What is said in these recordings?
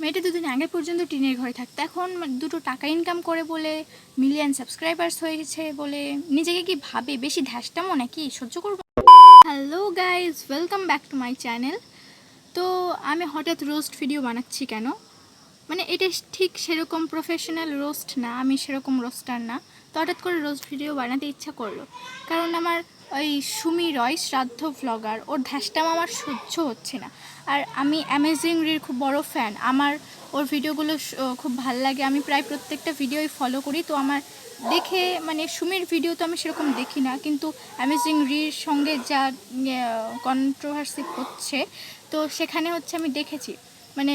মেয়েটা দুদিন আগে পর্যন্ত টিনের ঘরে থাকতো, এখন দুটো টাকা ইনকাম করে বলে, মিলিয়ন সাবস্ক্রাইবার্স হয়েছে বলে নিজেকে কি ভাবে বেশি ধ্যাসটামো নাকি সহ্য করবো? Hello guys, welcome back to my channel. তো আমি হঠাৎ রোস্ট ভিডিও বানাচ্ছি কেন? মানে এটা ঠিক সেরকম প্রফেশনাল রোস্ট না, আমি সেরকম রোস্টার না। তো হঠাৎ করে রোস্ট ভিডিও বানাতে ইচ্ছা করলো, কারণ আমার ওই সুমি রয় শ্রাদ্ধ ভ্লগার, ওর ধ্যাসটাম আমার সহ্য হচ্ছে না। আর আমি অ্যামেজিং রির খুব বড় ফ্যান, আমার ওর ভিডিওগুলো খুব ভাল লাগে, আমি প্রায় প্রত্যেকটা ভিডিওই ফলো করি। তো আমার দেখে মানে সুমির ভিডিও তো আমি সেরকম দেখি না, কিন্তু অ্যামেজিং রির সঙ্গে যা কন্ট্রোভার্সি হচ্ছে, তো সেখানে হচ্ছে আমি দেখেছি মানে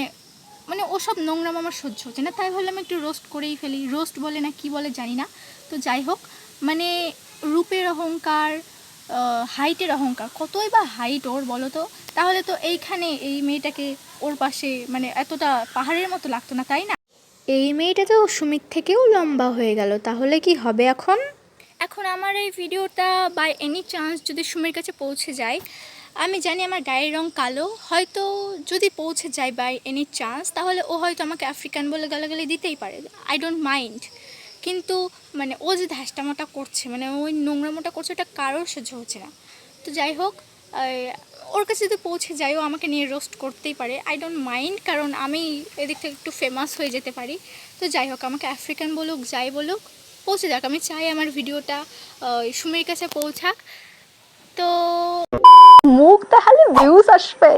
মানে ওসব নোংরাম আমার সহ্য হচ্ছে না, তাই ভাবলাম একটু রোস্ট করেই ফেলি। রোস্ট বলে না কি বলে জানি না, তো যাই হোক। মানে রূপের অহংকার, হাইটের অহংকার, কতই বা হাইট ওর বলো তো, তাহলে তো এইখানে এই মেয়েটাকে ওর পাশে মানে এতটা পাহাড়ের মতো লাগতো না, তাই না? এই মেয়েটা তো সুমিত থেকেও লম্বা হয়ে গেল, তাহলে কি হবে এখন? এখন আমার এই ভিডিওটা বাই এনি চান্স যদি সুমির কাছে পৌঁছে যায়, আমি জানি আমার গায়ের রং কালো, হয়তো যদি পৌঁছে যায় বাই এনি চান্স, তাহলে ও হয়তো আমাকে আফ্রিকান বলে গালাগালি দিতেই পারে, আই ডোন্ট মাইন্ড। কিন্তু মানে ও যে ধ্যাসটামোটা করছে, মানে ওই নোংরামোটা করছে, ওটা কারোর সহ্য হচ্ছে না। তো যাই হোক, ওর কাছে যদি পৌঁছে যায়, ও আমাকে নিয়ে রোস্ট করতেই পারে, আই ডোন্ট মাইন্ড, কারণ আমি এদিক থেকে একটু ফেমাস হয়ে যেতে পারি। তো যাই হোক, আমাকে আফ্রিকান বলুক যাই বলুক, পৌঁছে যাক। আমি চাই আমার ভিডিওটা সুমির কাছে পৌঁছাক। তো মুখ দেখালে ভিউজ আসবে।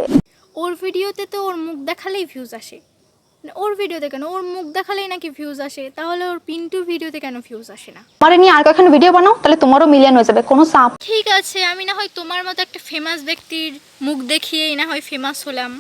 ওর ভিডিওতে তো ওর মুখ দেখালেই ভিউজ আসে, ওর ভিডিওতে কেন, ওর মুখ দেখালেই নাকি ভিউজ আসে, তাহলে ওর পিন্টুর ভিডিওতে কেন ভিউজ আসে না? আমারে নিয়ে আর কখন ভিডিও বানাও, তাহলে তোমারও মিলিয়ন হয়ে যাবে, কোনো চাপ। ঠিক আছে, আমি না হয় তোমার মতো একটা ফেমাস ব্যক্তির মুখ দেখিয়েই না হয় ফেমাস হলাম।